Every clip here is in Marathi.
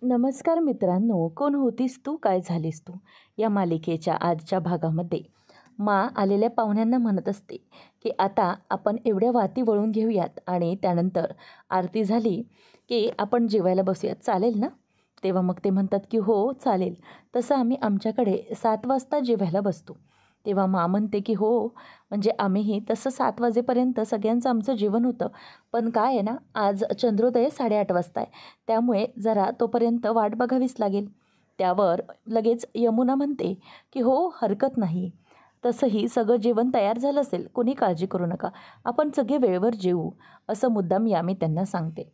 नमस्कार मित्रांनो, कोण होतीस तू काय झालीस तू या मालिकेच्या आजच्या भागामध्ये आलेल्या पाहुण्यांना म्हणत असते की आता आपण एवढ्या वाती वळून घेऊयात आणि त्यानंतर आरती झाली की आपण जेवायला बसूयात, चालेल ना? तेव्हा मग ते म्हणतात की हो चालेल, तसं आम्ही आमच्याकडे 7 वाजता जेवायला बसतो. तेव्हा म्हणते की हो, म्हणजे आम्हीही तसं 7 वाजेपर्यंत सगळ्यांचं आमचं जेवण होतं. पण काय आहे ना, आज चंद्रोदय 8:30 वाजता आहे, त्यामुळे जरा तोपर्यंत वाट बघावीच लागेल. त्यावर लगेच यमुना म्हणते की हो हरकत नाही, तसंही सगळं जेवण तयार झालं असेल, कोणी काळजी करू नका, आपण सगळे वेळेवर जेवू, असं मुद्दाम यामी त्यांना सांगते.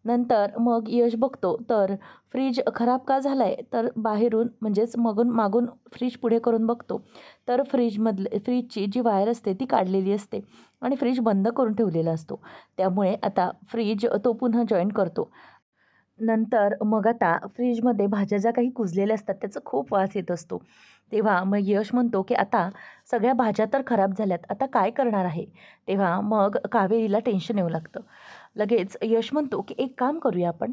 नंतर मग यश बघतो तर फ्रीज खराब का झाला आहे, तर बाहेरून म्हणजेच मागून फ्रीज पुढे करून बघतो तर फ्रीजची जी वायर असते ती काढलेली असते आणि फ्रीज बंद करून ठेवलेला असतो. त्यामुळे आता फ्रीज तो पुन्हा जॉईन करतो. नंतर मग आता फ्रीजमध्ये भाज्या ज्या काही कुजलेल्या असतात त्याचा खूप वास येत असतो. तेव्हा मग यश म्हणतो की आता सगळ्या भाज्या तर खराब झाल्यात, आता काय करणार आहे? तेव्हा मग कावेरीला टेन्शन येऊ लागतं. लगेच यश म्हणतो की एक काम करूया आपण,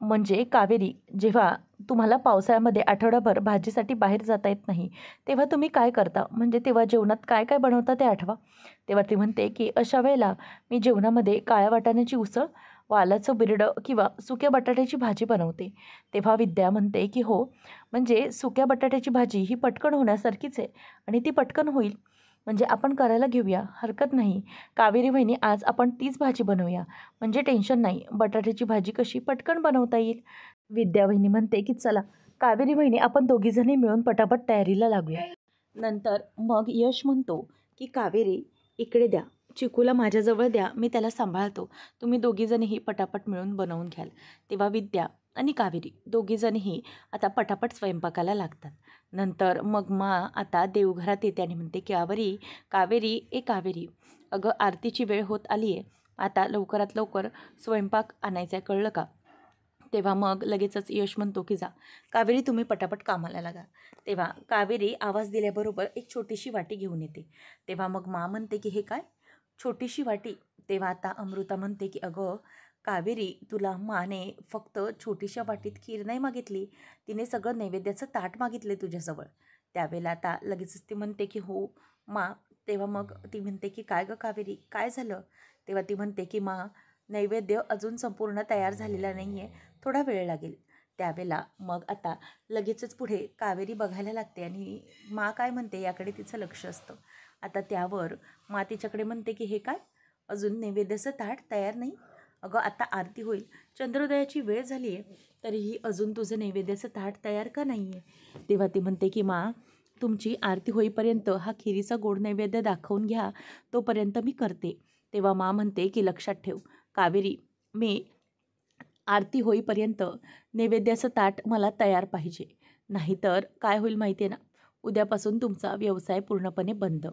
म्हणजे कावेरी, जेव्हा तुम्हाला पावसाळ्यामध्ये आठवडाभर भाजीसाठी बाहेर जाता येत नाही, तेव्हा तुम्ही काय करता? म्हणजे तेव्हा जेवणात काय काय बनवता ते आठवा. तेव्हा ती म्हणते की अशा वेळेला मी जेवणामध्ये काळ्या वाटाण्याची उसळ, वालाचं बिरडं किंवा सुक्या बटाट्याची भाजी बनवते. तेव्हा विद्या म्हणते की हो, म्हणजे सुक्या बटाट्याची भाजी ही पटकन होण्यासारखीच आहे आणि ती पटकन होईल, म्हणजे आपण करायला घेऊया, हरकत नाही. कावेरी वहिनी, आज आपण तीच भाजी बनवूया, म्हणजे टेन्शन नाही, बटाट्याची भाजी कशी पटकन बनवता येईल. विद्या वहिनी म्हणते की चला कावेरी वहिनी, आपण दोघीजणी मिळून पटापट तयारीला लागूया. नंतर मग यश म्हणतो की कावेरी, इकडे द्या, चिकूला माझ्याजवळ द्या, मी त्याला सांभाळतो, तुम्ही दोघीजणीही पटापट मिळून बनवून घ्याल. तेव्हा विद्या आणि कावेरी दोघीजणीही आता पटापट स्वयंपाकाला लागतात. नंतर मग आता देवघरात येते आणि म्हणते कावेरी, कावेरी, कावेरी, अगं आरतीची वेळ होत आली आहे, आता लवकरात लवकर स्वयंपाक आणायचा आहे, कळलं का? तेव्हा मग लगेचच यश म्हणतो की जा कावेरी, तुम्ही पटापट कामाला लागा. तेव्हा कावेरी आवाज दिल्याबरोबर एक छोटीशी वाटी घेऊन येते. तेव्हा मग म्हणते की हे काय छोटीशी वाटी? तेव्हा आता अमृता म्हणते की अगं कावेरी, तुला माने फक्त छोटीशा वाटीत खीर नाही मागितली, तिने सगळं नैवेद्याचं ताट मागितले तुझ्याजवळ. त्यावेळेला आता लगेचच ती म्हणते की हो तेव्हा मग ती म्हणते की काय गं कावेरी, काय झालं? तेव्हा ती म्हणते की नैवेद्य अजून संपूर्ण तयार झालेला नाही आहे, थोडा वेळ लागेल. त्यावेळेला मग आता लगेचच पुढे कावेरी बघायला लागते आणि काय म्हणते याकडे तिचं लक्ष असतं. आता त्यावर तिच्याकडे म्हणते की हे काय, अजून नैवेद्याचं ताट तयार नाही? अगं आता आरती होईल, चंद्रोदयाची वेळ झाली आहे, तरीही अजून तुझं नैवेद्याचं ताट तयार का नाही आहे? तेव्हा ती म्हणते की तुमची आरती होईपर्यंत हा खिरीचा गोड नैवेद्य दाखवून घ्या, तोपर्यंत मी करते. तेव्हा म्हणते की लक्षात ठेव कावेरी, मी आरती होईपर्यंत नैवेद्याचं ताट मला तयार पाहिजे, नाहीतर काय होईल माहिती आहे ना, उद्यापासून तुमचा व्यवसाय पूर्णपणे बंद.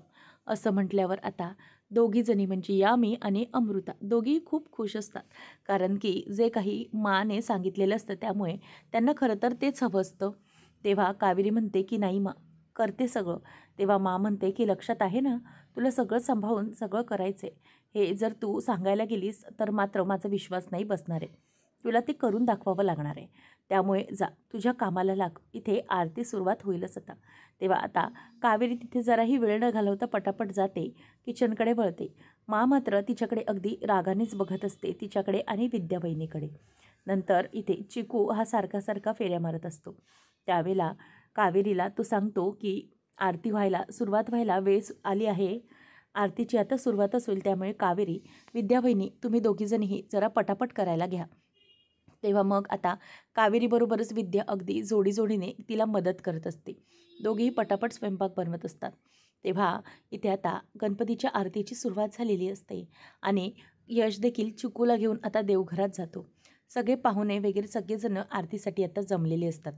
असं म्हटल्यावर आता दोघीजणी म्हणजे यामी आणि अमृता दोघी खूप खुश असतात, कारण की जे काही ने सांगितलेलं असतं त्यामुळे त्यांना खरं तर तेच हवं असतं. तेव्हा कावेरी म्हणते की नाही करते सगळं. तेव्हा म्हणते की लक्षात आहे ना, तुला सगळं सांभाळून सगळं करायचं आहे, हे जर तू सांगायला गेलीस तर मात्र माझा विश्वास नाही बसणार आहे, तुला ते करून दाखवावं लागणार आहे. त्यामुळे जा, तुझ्या कामाला लाग, इथे आरती सुरुवात होईलच आता. तेव्हा आता कावेरी तिथे जराही वेळ न घालवता पटापट जाते, किचनकडे वळते. मात्र तिच्याकडे अगदी रागानेच बघत असते, तिच्याकडे आणि विद्यावहिनीकडे. नंतर इथे चिकू हा सारखा फेऱ्या मारत असतो. त्यावेळेला कावेरीला तो सांगतो की आरती सुरुवात व्हायला वेळ आली आहे, आरतीची आता सुरुवातच होईल, त्यामुळे कावेरी, विद्यावहिनी, तुम्ही दोघीजणीही जरा पटापट करायला घ्या. तेव्हा मग आता कावेरीबरोबरच विद्या अगदी जोडीने तिला मदत करत असते. दोघेही पटापट स्वयंपाक बनवत असतात. तेव्हा इथे आता गणपतीच्या आरतीची सुरुवात झालेली असते आणि यश देखील चिकूला घेऊन आता देवघरात जातो. सगळे पाहुणे वगैरे सगळेजण आरतीसाठी आता जमलेले असतात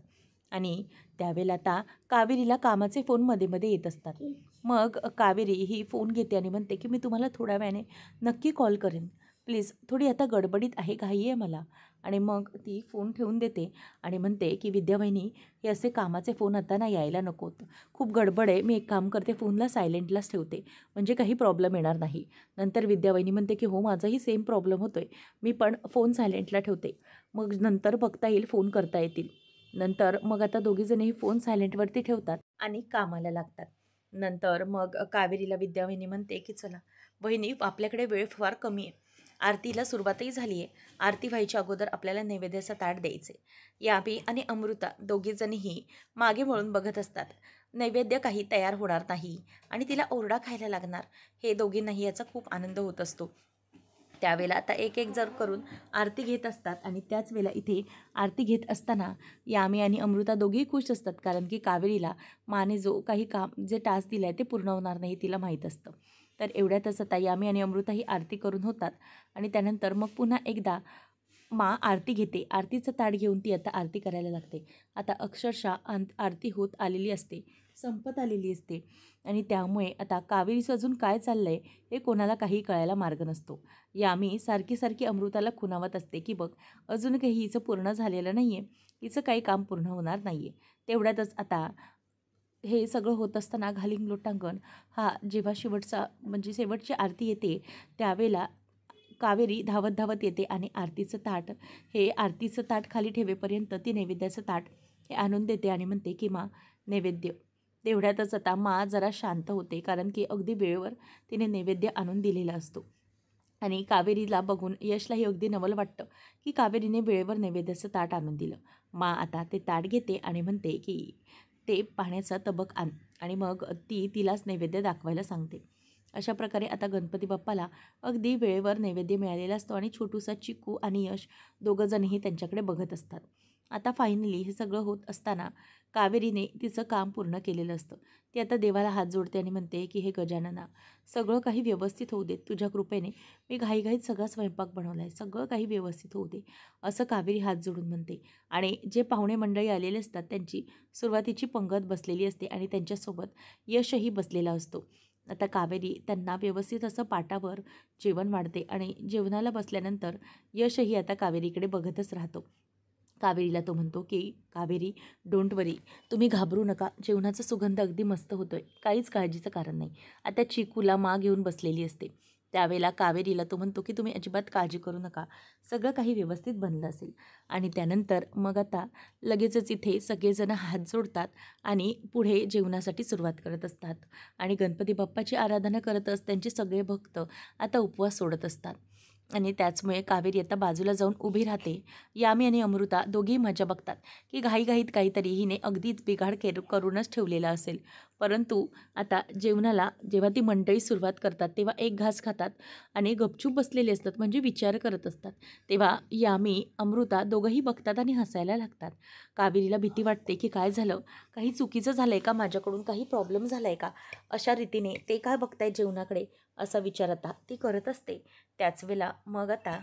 आणि त्यावेळेला आता कावेरीला कामाचे फोन मध्ये येत असतात. मग कावेरी ही फोन घेते आणि म्हणते की मी तुम्हाला थोड्या वेळाने नक्की कॉल करेन, प्लीज, थोडी आता गडबडीत आहे, घाई आहे मला. आणि मग ती फोन ठेवून देते आणि म्हणते की विद्यावहिनी, हे असे कामाचे फोन आता ना यायला नकोत, खूप गडबड आहे, मी एक काम करते, फोनला सायलेंटलाच ठेवते, म्हणजे काही प्रॉब्लेम येणार नाही. नंतर विद्यावहिनी म्हणते की हो, माझाही सेम प्रॉब्लेम होतो आहे, मी पण फोन सायलेंटला ठेवते. मग नंतर बघता येईल, फोन करता येतील. नंतर मग आता दोघीजणही फोन सायलेंटवरती ठेवतात आणि कामाला लागतात. नंतर मग कावेरीला विद्यावाहिनी म्हणते की चला वहिनी, आपल्याकडे वेळ फार कमी आहे. आरतीला सुरुवातही झाली आहे. आरती व्हायच्या अगोदर आपल्याला नैवेद्याचा ताट द्यायचे. याबी आणि अमृता दोघीजणीही मागे वळून बघत असतात. नैवेद्य काही तयार होणार नाही आणि तिला ओरडा खायला लागणार, हे दोघींनाही याचा खूप आनंद होत असतो. त्यावेळेला आता एक एक जर करून आरती घेत असतात आणि त्याच वेळेला इथे आरती घेत असताना यामी आणि अमृता दोघेही खुश असतात, कारण की कावेरीला माने जो काही काम जे टास्क दिला आहे ते पूर्ण होणार नाही, तिला माहीत असतं. तर एवढ्यातच आता यामी आणि अमृता ही आरती करून होतात आणि त्यानंतर मग पुन्हा एकदा आरती घेते. आरतीचं ताट घेऊन ती आता आरती करायला लागते. आता अक्षरशः आरती होत आलेली असते, संपत आलेली असते आणि त्यामुळे आता कावेरीचं अजून काय चाललं आहे हे कोणाला काही कळायला मार्ग नसतो. यामी सारखी सारखी अमृताला खुणावत असते की बघ, अजून काही हिचं पूर्ण झालेलं नाही आहे, हिचं काही काम पूर्ण होणार नाही आहे. तेवढ्यातच आता हे सगळं होत असताना घालिंग लोटांगण हा जेव्हा शेवटची आरती येते त्यावेळेला कावेरी धावत धावत येते आणि आरतीचं ताट खाली ठेवेपर्यंत ती नैवेद्याचं ताट हे आणून देते आणि म्हणते की मा, नैवेद्य. तेवढ्यातच आता जरा शांत होते, कारण की अगदी वेळेवर तिने नैवेद्य आणून दिलेला असतो. आणि कावेरीला बघून यशलाही अगदी नवल वाटतं की कावेरीने वेळेवर नैवेद्याचं ताट आणून दिलं. आता ते ताट घेते आणि म्हणते की ते पाण्याचा तबक आण आणि मग तिलाच नैवेद्य दाखवायला सांगते. अशा प्रकारे आता गणपती बाप्पाला अगदी वेळेवर नैवेद्य मिळालेला असतो आणि छोटूसा चिकू आणि यश दोघंजणही त्यांच्याकडे बघत असतात. आता फायनली हे सगळं होत असताना कावेरीने तिचं काम पूर्ण केलेलं असतं. ती आता देवाला हात जोडते आणि म्हणते की हे गजानना, सगळं काही व्यवस्थित होऊ दे, तुझ्या कृपेने मी घाईघाईत सगळा स्वयंपाक बनवला आहे, सगळं काही व्यवस्थित होऊ दे, असं कावेरी हात जोडून म्हणते. आणि जे पाहुणे मंडळी आलेले असतात त्यांची सुरुवातीची पंगत बसलेली असते आणि त्यांच्यासोबत यशही बसलेला असतो. आता कावेरी त्यांना व्यवस्थित असं पाटावर जेवण वाढते आणि जेवणाला बसल्यानंतर यशही आता कावेरीकडे बघतच राहतो. कावेरीला तो म्हणतो की कावेरी, डोंट वरी, तुम्ही घाबरू नका, जेवणाचा सुगंध अगदी मस्त होतोय, काहीच काळजीचं कारण नाही. आता चिकूला घेऊन बसलेली असते. त्यावेळेला कावेरीला तो म्हणतो की तुम्ही अजिबात काळजी करू नका, सगळं काही व्यवस्थित बनलं असेल. आणि त्यानंतर मग आता लगेचच इथे सगळेजण हात जोडतात आणि पुढे जेवणासाठी सुरुवात करत असतात आणि गणपती बाप्पाची आराधना करतच त्यांचे सगळे भक्त आता उपवास सोडत असतात. आणि त्याचमुळे कावेरी आता बाजूला जाऊन उभी राहते. यामी आणि अमृता दोघेही मजा बघतात की घाईघाईत काहीतरी हिने अगदीच बिघाड करूनच ठेवलेला असेल. परंतु आता जेवणाला जेव्हा ती मंडळी सुरुवात करतात तेव्हा एक घास खातात आणि गपचूप बसलेले असतात, म्हणजे विचार करत असतात. तेव्हा यामी अमृता दोघंही बघतात आणि हसायला लागतात. कावेरीला भीती वाटते की काय झालं, काही चुकीचं झालं आहे का, माझ्याकडून काही प्रॉब्लेम झाला आहे का, अशा रीतीने ते काय बघताय जेवणाकडे, असा विचार आता ती करत असते. त्याच वेळेला मग आता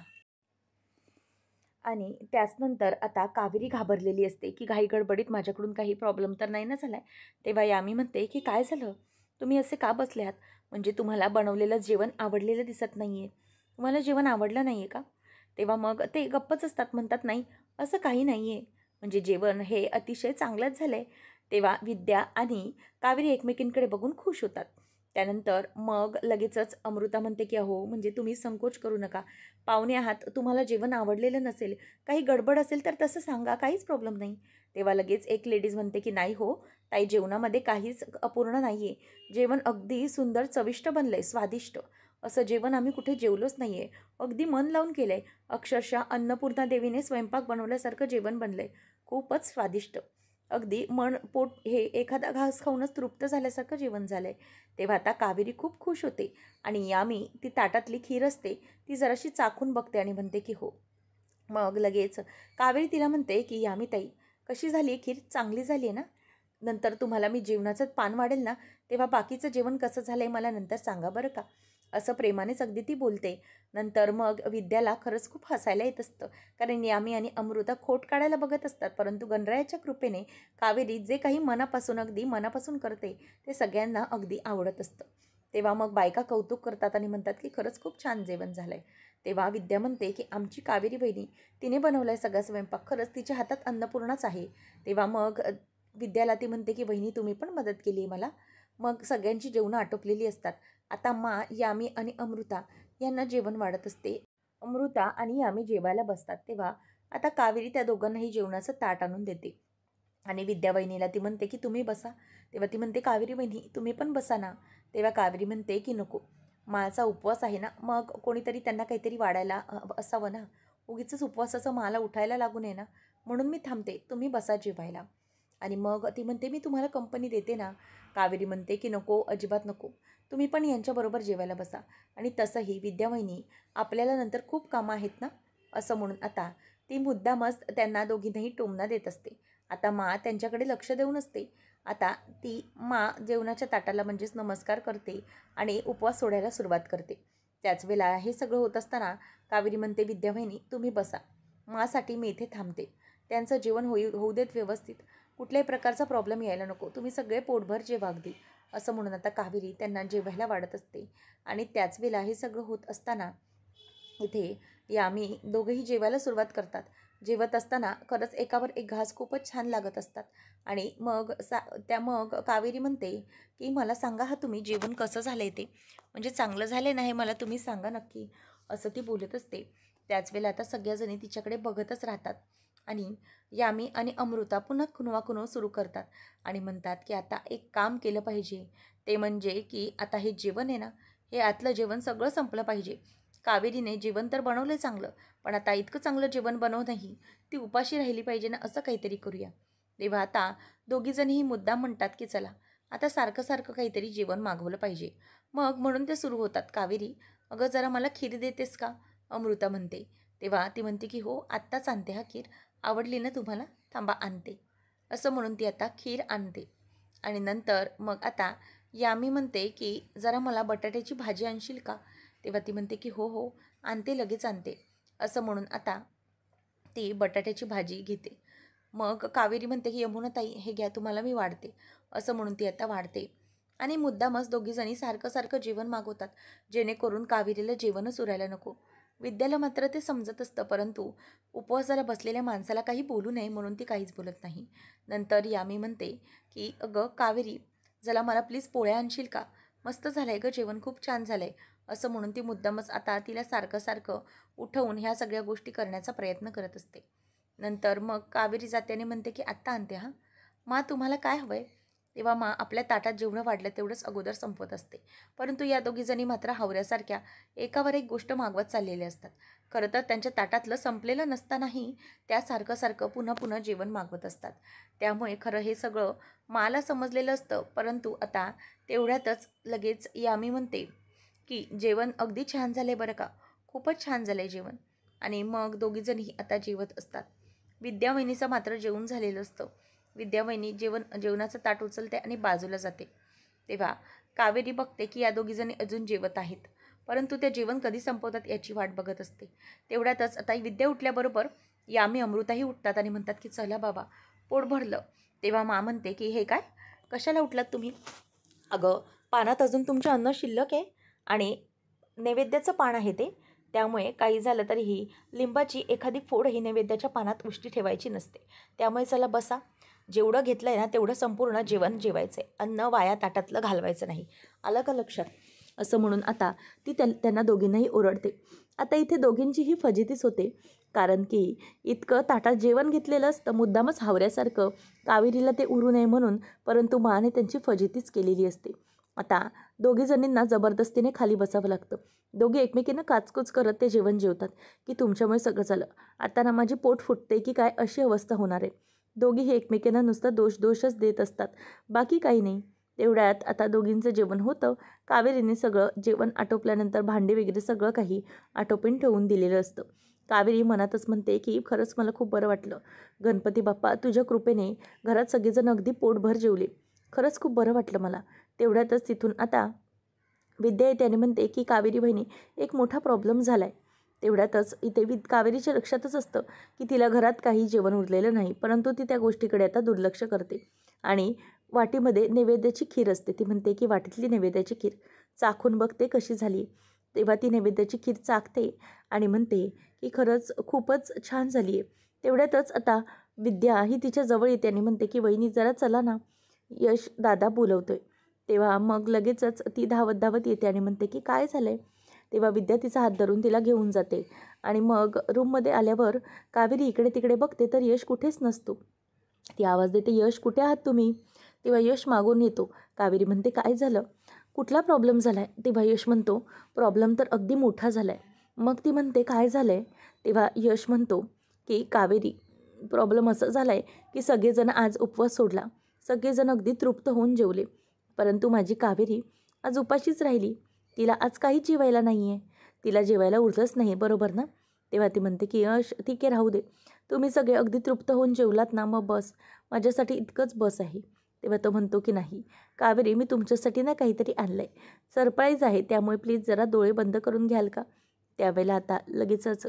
आणि त्याचनंतर आता कावेरी घाबरलेली असते की घाई गडबडीत माझ्याकडून काही प्रॉब्लेम तर नाही ना झाला आहे. तेव्हा यामी म्हणते की काय झालं, तुम्ही असे का बसले आहात, म्हणजे तुम्हाला बनवलेलं जेवण आवडलेलं दिसत नाही आहे, तुम्हाला जेवण आवडलं नाही आहे का. तेव्हा मग ते गप्पच असतात, म्हणतात नाही असं काही नाही आहे, म्हणजे जेवण हे अतिशय चांगलंच झालं आहे. तेव्हा विद्या आणि कावेरी एकमेकींकडे बघून खुश होतात. त्यानंतर मग लगेचच अमृता म्हणते की अहो, म्हणजे तुम्ही संकोच करू नका, पाहुणे आहात, तुम्हाला जेवण आवडलेलं नसेल, काही गडबड असेल तर तसं सांगा, काहीच प्रॉब्लेम नाही. तेव्हा लगेच एक लेडीज म्हणते की नाही हो ताई, जेवणामध्ये काहीच अपूर्ण नाही आहे, जेवण अगदी सुंदर चविष्ट बनलं आहे, स्वादिष्ट असं जेवण आम्ही कुठे जेवलोच नाही आहे, अगदी मन लावून केलं आहे, अक्षरशः अन्नपूर्णा देवीने स्वयंपाक बनवल्यासारखं जेवण बनलं आहे, खूपच स्वादिष्ट, अगदी पोट हे एखादा घास खाऊनच तृप्त झाल्यासारखं जेवण झालं आहे. तेव्हा आता कावेरी खूप खुश होते आणि यामी ती ताटातली खीर असते ती जराशी चाखून बघते आणि म्हणते की हो. मग लगेच कावेरी तिला म्हणते की यामी ताई, कशी झाली आहे खीर, चांगली झाली आहे ना, नंतर तुम्हाला मी जेवणाचं पान वाढेल ना तेव्हा बाकीचं जेवण कसं झालं आहे मला नंतर सांगा बरं का, असं प्रेमानेच अगदी ती बोलते. नंतर मग विद्याला खरंच खूप हसायला येत असतं, कारण यामी आणि अमृता खोट काढायला बघत असतात, परंतु गणरायाच्या कृपेने कावेरी जे काही मनापासून अगदी मनापासून करते ते सगळ्यांना अगदी आवडत असतं. तेव्हा मग बायका कौतुक करतात आणि म्हणतात की खरंच खूप छान जेवण झालं आहे. तेव्हा विद्या म्हणते की आमची कावेरी बहिणी, तिने बनवला आहे सगळा स्वयंपाक, खरंच तिच्या हातात अन्नपूर्णाच आहे. तेव्हा मग विद्याला ती म्हणते की बहिणी तुम्ही पण मदत केली आहे मला. मग सगळ्यांची जेवणं आटोपलेली असतात. आता यामी आणि अमृता यांना जेवण वाढत असते. अमृता आणि यामी जेवायला बसतात तेव्हा आता कावेरी त्या दोघांनाही जेवणाचं ताट आणून देते आणि विद्यावहिनीला ती म्हणते की तुम्ही बसा. तेव्हा ती म्हणते कावेरी वहिनी तुम्ही पण बसा ना. तेव्हा कावेरी म्हणते की नको, माझा उपवास आहे ना, मग कोणीतरी त्यांना काहीतरी वाढायला असावं ना, उगीचच उपवासाचं मला उठायला लागू नये ना, म्हणून मी थांबते, तुम्ही बसा जेवायला. आणि मग ती म्हणते मी तुम्हाला कंपनी देते ना. कावेरी म्हणते की नको, अजिबात नको, तुम्ही पण यांच्याबरोबर जेवायला बसा. आणि तसंही विद्यावहिनी आपल्याला नंतर खूप कामं आहेत ना, असं म्हणून आता ती मुद्दामच त्यांना दोघींनाही टोमणा देत असते. आता मा त्यांच्याकडे लक्ष देऊन असते. आता ती मा जेवणाच्या ताटाला म्हणजेच नमस्कार करते आणि उपवास सोडायला सुरुवात करते. त्याच वेळेला हे सगळं होत असताना कावेरी म्हणते विद्यावहिनी तुम्ही बसा, मासाठी मी इथे थांबते. त्यांचं जेवण होऊ देत व्यवस्थित, कुठल्याही प्रकारचा प्रॉब्लेम यायला नको, तुम्ही सगळे पोटभर जेवा अगदी, असं म्हणून आता कावेरी त्यांना जेवायला वाढत असते. आणि त्याच वेळेला हे सगळं होत असताना इथे यामी दोघेही जेवायला सुरुवात करतात. जेवत असताना खरंच एकावर एक घास खूपच छान लागत असतात. आणि मग कावेरी म्हणते की मला सांगा हा तुम्ही जेवण कसं झालं आहे ते, म्हणजे चांगलं झालं ना हे मला तुम्ही सांगा नक्की, असं ती बोलत असते. त्याच वेळेला आता सगळ्याजणी तिच्याकडे बघतच राहतात. आणि यामी आणि अमृता पुन्हा खुनवा सुरू करतात आणि म्हणतात की आता एक काम केलं पाहिजे, ते म्हणजे की आता हे जेवण आहे ना, हे आतलं जेवण सगळं संपलं पाहिजे. कावेरीने जेवण तर बनवलं चांगलं, पण आता इतकं चांगलं जेवण बनवूनही ती उपाशी राहिली पाहिजे ना, असं काहीतरी करूया. तेव्हा आता दोघीजणीही मुद्दाम म्हणतात की चला आता सारखं सारखं काहीतरी जेवण मागवलं पाहिजे. मग म्हणून ते सुरू होतात. कावेरी अगं जरा मला खीर देतेस का, अमृता म्हणते. तेव्हा ती म्हणते की हो आत्ताच आणते हा खीर, आवडली ना तुम्हाला, थांबा आणते, असं म्हणून ती आता खीर आणते. आणि नंतर मग आता यामी म्हणते की जरा मला बटाट्याची भाजी आणशील का. तेव्हा ती म्हणते की हो हो आणते, लगेच आणते, असं म्हणून आता ती बटाट्याची भाजी घेते. मग कावेरी म्हणते की यमुनाताई हे घ्या तुम्हाला मी वाढते, असं म्हणून ती आता वाढते. आणि मुद्दामच दोघीजणी सारखं सारखं जेवण मागवतात, जेणेकरून कावेरीला जेवणच उरायला नको. विद्याला मात्र ते समजत असतं, परंतु उपवासाला बसलेल्या माणसाला काही बोलू नये म्हणून ती काहीच बोलत नाही. नंतर यामी म्हणते की अगं कावेरी जरा मला प्लीज पोळ्या आणशील का, मस्त झालं आहे गं जेवण, खूप छान झालं आहे, असं म्हणून ती मुद्दामच आता तिला सारखं सारखं उठवून ह्या सगळ्या गोष्टी करण्याचा प्रयत्न करत असते. नंतर मग कावेरी जाते आणि म्हणते की आत्ता आणते हां, मा तुम्हाला काय हवं आहे. तेव्हा मा आपल्या ताटात जेवढं वाढलं तेवढंच अगोदर संपवत असते. परंतु या दोघीजणी मात्र हावऱ्यासारख्या एकावर एक गोष्ट मागवत चाललेल्या असतात. खरं तर त्यांच्या ताटातलं संपलेलं नसतानाही त्या सारखं सारखं पुन्हा पुन्हा जेवण मागवत असतात. त्यामुळे खरं हे सगळं माला समजलेलं असतं, परंतु आता तेवढ्यातच लगेच यामी म्हणते की जेवण अगदी छान झालं आहे बरं का, खूपच छान झालं आहे जेवण. आणि मग दोघीजणही आता जेवत असतात. विद्यावहिनीचं मात्र जेवण झालेलं असतं. विद्यावहिनी जेवणाचं ताट उचलते आणि बाजूला जाते. तेव्हा कावेरी बघते की या दोघीजणी अजून जेवत आहेत, परंतु ते जेवण कधी संपवतात याची वाट बघत असते. तेवढ्यातच आता विद्या उठल्याबरोबर यामी अमृताही उठतात आणि म्हणतात की चला बाबा पोट भरलं. तेव्हा मा म्हणते की हे काय, कशाला उठलात तुम्ही. अगं पानात अजून तुमचं अन्न शिल्लक आहे आणि नैवेद्याचं पान आहे ते, त्यामुळे काही झालं तरीही लिंबाची एखादी फोड ही नैवेद्याच्या पानात उष्टी ठेवायची नसते. त्यामुळे चला बसा, जेवढं घेतलं आहे ना तेवढं संपूर्ण जेवण जेवायचं आहे, अन्न वाया ताटातलं घालवायचं नाही, आलं का लक्षात, असं म्हणून आता ती त्यांना दोघींनाही ओरडते. आता इथे दोघींचीही फजितीच होते, कारण की इतकं ताटात जेवण घेतलेलं असतं मुद्दामच हावऱ्यासारखं कावेरीला ते उरू नये म्हणून, परंतु माने त्यांची फजितीच केलेली असते. आता दोघीजणींना जबरदस्तीने खाली बसावं लागतं. दोघे एकमेकींना काचकूच करत ते जेवण जेवतात की तुमच्यामुळे सगळं झालं, आता ना माझी पोट फुटते की काय अशी अवस्था होणार आहे. दोघीही एकमेकींना नुसता दोषच देत असतात, बाकी काही नाही. तेवढ्यात आता दोघींचं जेवण होतं. कावेरीने सगळं जेवण आटोपल्यानंतर भांडी वगैरे सगळं काही आटोपून ठेवून दिलेलं असतं. कावेरी मनातच म्हणते की खरंच मला खूप बरं वाटलं, गणपती बाप्पा तुझ्या कृपेने घरात सगळेजण अगदी पोटभर जेवले, खरंच खूप बरं वाटलं मला. तेवढ्यातच तिथून आता विद्या येते आणि म्हणते की कावेरी बहिणी एक मोठा प्रॉब्लेम झाला आहे. तेवढ्यातच इथे कावेरीच्या लक्षातच असतं की तिला घरात काही जेवण उरलेलं नाही, परंतु ती त्या गोष्टीकडे आता दुर्लक्ष करते. आणि वाटीमध्ये नैवेद्याची खीर असते. ती म्हणते की वाटीतली नैवेद्याची खीर चाखून बघते कशी झाली. तेव्हा ती नैवेद्याची खीर चाखते आणि म्हणते की खरंच खूपच छान झाली आहे. तेवढ्यातच आता विद्या ही तिच्या जवळ येते आणि म्हणते की वहिनी जरा चला ना, यश दादा बोलवतोय. तेव्हा मग लगेचच ती धावत धावत येते आणि म्हणते की काय झालं आहे. तेव्हा विद्या तिचा हात धरून तिला घेऊन जाते आणि मग रूममध्ये आल्यावर कावेरी इकडे तिकडे बघते तर यश कुठेच नसतो. ती आवाज देते, यश कुठे आहात तुम्ही? तेव्हा यश मागून येतो. कावेरी म्हणते, काय झालं? कुठला प्रॉब्लेम झाला आहे? तेव्हा यश म्हणतो, प्रॉब्लेम तर अगदी मोठा झाला आहे. मग ती म्हणते, काय झालं आहे? तेव्हा यश म्हणतो की कावेरी, प्रॉब्लेम असं झाला आहे की सगळेजण आज उपवास सोडला. सगळेजण अगदी तृप्त होऊन जेवले, परंतु माझी कावेरी आज उपाशीच राहिली. तिला आज काहीच जेवायला नाही आहे. तिला जेवायला उरलंच नाही, बरोबर ना? तेव्हा ती म्हणते की यश, ठीक आहे, राहू दे. तुम्ही सगळे अगदी तृप्त होऊन जेवलात ना, मग बस, माझ्यासाठी इतकंच बस आहे. तेव्हा तो म्हणतो की नाही कावेरी, मी तुमच्यासाठी ना काहीतरी आणलं आहे, सरप्राईज आहे, त्यामुळे प्लीज जरा डोळे बंद करून घ्याल का? त्यावेळेला आता लगेचच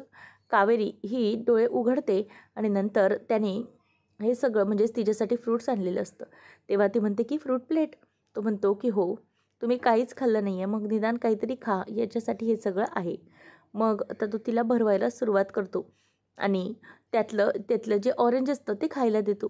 कावेरी ही डोळे उघडते आणि नंतर त्याने हे सगळं म्हणजेच तिच्यासाठी फ्रूट्स आणलेलं असतं. तेव्हा ती म्हणते की फ्रूट प्लेट? तो म्हणतो की हो, तुम्ही काहीच खाल्लं नाही आहे, मग निदान काहीतरी खा, याच्यासाठी हे सगळं आहे. मग आता तो तिला भरवायला सुरुवात करतो आणि त्यातलं जे ऑरेंज असतं ते खायला देतो.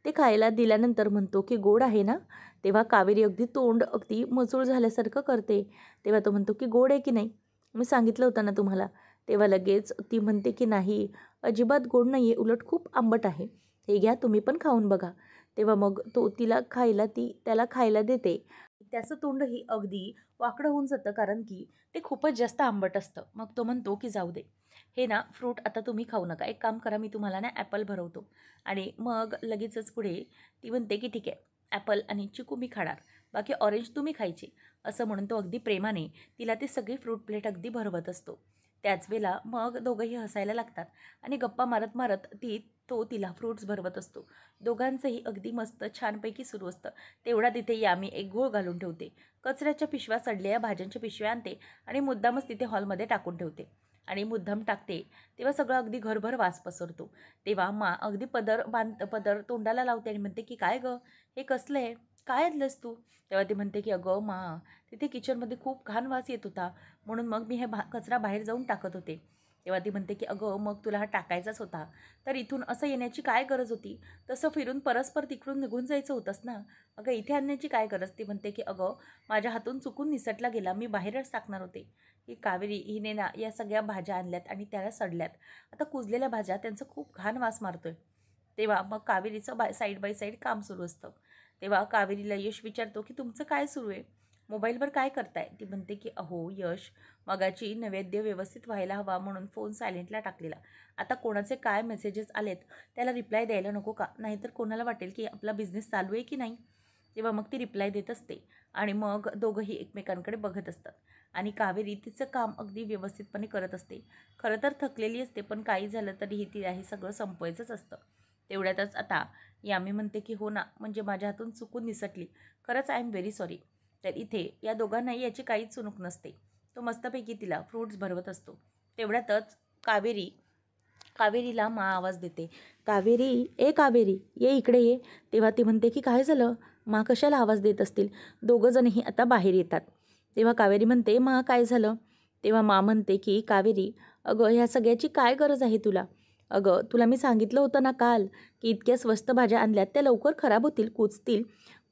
ते खायला दिल्यानंतर म्हणतो की गोड आहे ना? तेव्हा कावेरी अगदी तोंड अगदी मसूळ झाल्यासारखं करते. तेव्हा तो म्हणतो की गोड आहे की नाही? मी सांगितलं होतं ना तुम्हाला. तेव्हा लगेच ती म्हणते की नाही, अजिबात गोड नाही आहे, उलट खूप आंबट आहे. हे घ्या, तुम्ही पण खाऊन बघा. तेव्हा मग त्याला खायला देते. त्याचं तोंडही अगदी वाकडं होऊन जातं, कारण की ते खूपच जास्त आंबट असतं. मग तो म्हणतो की जाऊ दे, हे ना फ्रूट आता तुम्ही खाऊ नका. एक काम करा, मी तुम्हाला ना ॲपल भरवतो. आणि मग लगेचच पुढे ती म्हणते की ठीक आहे, ॲपल आणि चिकू मी खाणार, बाकी ऑरेंज तुम्ही खायचे. असं म्हणून तो अगदी प्रेमाने तिला ती सगळी फ्रूट प्लेट अगदी भरवत असतो. त्याच वेळेला मग दोघंही हसायला लागतात आणि गप्पा मारत मारत तो तिला फ्रूट्स भरवत असतो. दोघांचंही अगदी मस्त छानपैकी सुरू असतं. तेवढा तिथे यामी एक घोळ घालून ठेवते. कचऱ्याच्या पिशव्या, सडलेल्या भाज्यांच्या पिशव्या आणते आणि मुद्दामच तिथे हॉलमध्ये टाकून ठेवते. आणि मुद्दाम टाकते तेव्हा सगळं अगदी घरभर वास पसरतो. तेव्हा अगदी पदर तोंडाला लावते आणि म्हणते की काय गं, हे कसलं आहे? काय आणलंस तू? तेव्हा ती म्हणते की अगं तिथे किचनमध्ये खूप घाण वास येत होता, म्हणून मग मी हे कचरा बाहेर जाऊन टाकत होते. तेव्हा ती म्हणते की अगं, मग तुला हा टाकायचाच होता तर इथून असं येण्याची काय गरज होती? तसं फिरून परस्पर तिकडून निघून जायचं होतंस ना. अगं, इथे आणण्याची काय गरज? ती म्हणते की अगं, माझ्या हातून चुकून निसटला गेला, मी बाहेरच टाकणार होते. की कावेरी हिने ना या सगळ्या भाज्या आणल्यात आणि त्याला सडल्यात. आता कुजलेल्या भाज्या त्यांचा खूप घाण वास मारतोय. तेव्हा मग कावेरीचं साईड बाय साईड काम सुरू असतं. तेव्हा कावेरीला यश विचारतो की तुमचं काय सुरू आहे? मोबाईलवर काय करताय? ती म्हणते की अहो यश, मगाची नैवेद्य व्यवस्थित व्हायला हवा म्हणून फोन सायलेंटला टाकलेला. आता कोणाचे काय मेसेजेस आलेत त्याला रिप्लाय द्यायला नको का? नाहीतर कोणाला वाटेल की आपला बिझनेस चालू आहे की नाही. तेव्हा मग ती रिप्लाय देत असते आणि मग दोघंही एकमेकांकडे बघत असतात आणि कावेरी तिचं काम अगदी व्यवस्थितपणे करत असते. खरं तर थकलेली असते, पण काही झालं तरीही तिला हे सगळं संपवायचंच असतं. तेवढ्यातच आता यामी म्हणते की हो ना, म्हणजे माझ्या हातून चुकून निसटली, खरंच आय एम व्हेरी सॉरी. तर इथे या दोघांनाही याची काहीच चुणूक नसते. तो मस्तपैकी तिला फ्रूट्स भरवत असतो. तेवढ्यातच कावेरीला आवाज देते, कावेरी, ए कावेरी, ये इकडे ये. तेव्हा ती म्हणते की काय झालं? कशाला आवाज देत असतील? दोघंजणही आता बाहेर येतात. तेव्हा कावेरी म्हणते, काय झालं? तेव्हा म्हणते की कावेरी, अगं, ह्या सगळ्याची काय गरज आहे तुला? अगं, तुला मी सांगितलं होतं ना काल की इतक्या स्वस्त भाज्या आणल्यात, त्या लवकर खराब होतील, कुजतील,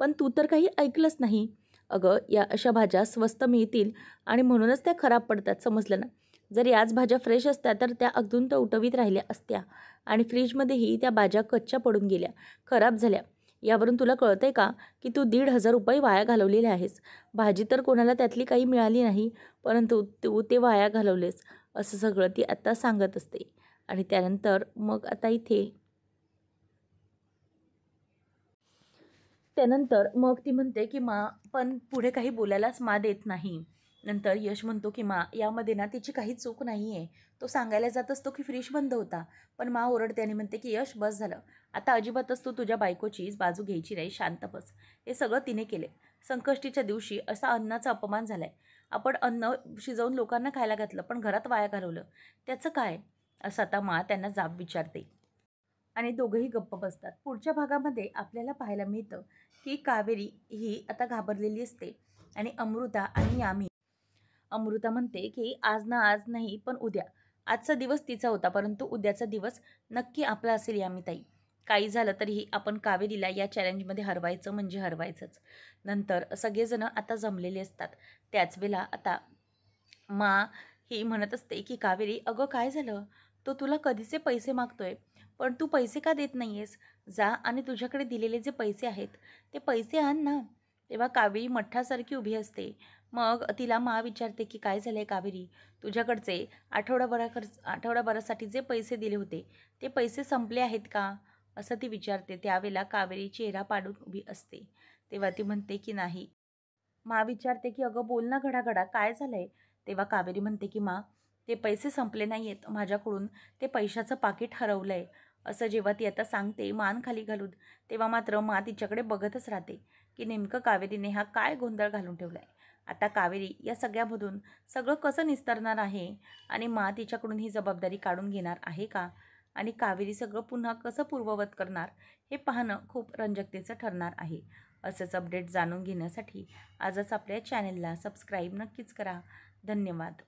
पण तू तर काही ऐकलंच नाही. अगं, या अशा भाज्या स्वस्त मिळतील आणि म्हणूनच त्या खराब पडतात, समजलं ना? जर याच भाज्या फ्रेश असत्या तर त्या अगदून टवटवीत राहिल्या असत्या आणि फ्रीजमध्येही त्या भाज्या कच्च्या पडून गेल्या, खराब झाल्या. यावरून तुला कळतंय का की तू 1,500 रुपये वाया घालवलेले आहेस? भाजी तर कोणाला त्यातली काही मिळाली नाही, परंतु तू ते वाया घालवलेस. असं सगळं ती आत्ता सांगत असते. आणि त्यानंतर मग आता इथे त्यानंतर मग ती म्हणते की पण पुढे काही बोलायलाच देत नाही. नंतर यश म्हणतो की यामध्ये ना तिची काही चूक नाही आहे. तो सांगायला जात असतो की फ्रीज बंद होता, पण ओरडते आणि म्हणते की यश, बस झालं. आता अजिबातच तू तुझ्या बायकोचीच बाजू घ्यायची नाही, शांत बस. हे सगळं तिने केले. संकष्टीच्या दिवशी असा अन्नाचा अपमान झालाय. आपण अन्न शिजवून लोकांना खायला घातलं, पण घरात वाया घालवलं, त्याचं काय? असं आता त्यांना जाब विचारते आणि दोघंही गप्प बसतात. पुढच्या भागामध्ये आपल्याला पाहायला मिळतं की कावेरी ही आता घाबरलेली असते आणि अमृता म्हणते की आज ना आज नाही, पण उद्या. आजचा दिवस तिचा होता, परंतु उद्याचा दिवस नक्की आपला असेल यामिताई. काही झालं तरीही आपण कावेरीला या चॅलेंजमध्ये हरवायचं म्हणजे हरवायचंच. नंतर सगळेजण आता जमलेले असतात. त्याच वेळेला आता ही म्हणत असते की कावेरी, अगं काय झालं? तो तुला कधीचे पैसे मागतोय, पण तू पैसे का देत नाहीयेस? जा आणि तुझ्याकडे दिलेले जे पैसे आहेत, ते पैसे आण ना. तेव्हा कावेरी मठ्ठासारखी उभी असते. मग तिला मा विचारते की काय झालंय कावेरी? तुझ्याकडचे आठवडाभरासाठी जे पैसे दिले होते, ते पैसे संपले आहेत का? असं ती विचारते. त्यावेळेला कावेरी चेहरा पाडून उभी असते. तेव्हा ती म्हणते की नाही. मा विचारते की अगं बोल ना घडाघडा काय झालंय? तेव्हा कावेरी म्हणते की मा, ते पैसे संपले नाहीयेत माझ्याकडून, ते पैशाचं पाकीट हरवलंय. असं जेव्हा ती आता सांगते मान खाली घालून, तेव्हा मात्र मा तिच्याकडे बघतच राहते की नेमकं कावेरीने हा काय गोंधळ घालून ठेवलाय. आता कावेरी या सगळ्यामधून सगळं कसं निस्तरणार आहे आणि मा तिच्याकडून ही जबाबदारी काढून घेणार आहे का? आणि कावेरी सगळं पुन्हा कसं पूर्ववत करणार हे पाहणं खूप रंजकतेचं ठरणार आहे. असंच अपडेट जाणून घेण्यासाठी आजच आपल्या चॅनेलला सबस्क्राईब नक्कीच करा. धन्यवाद.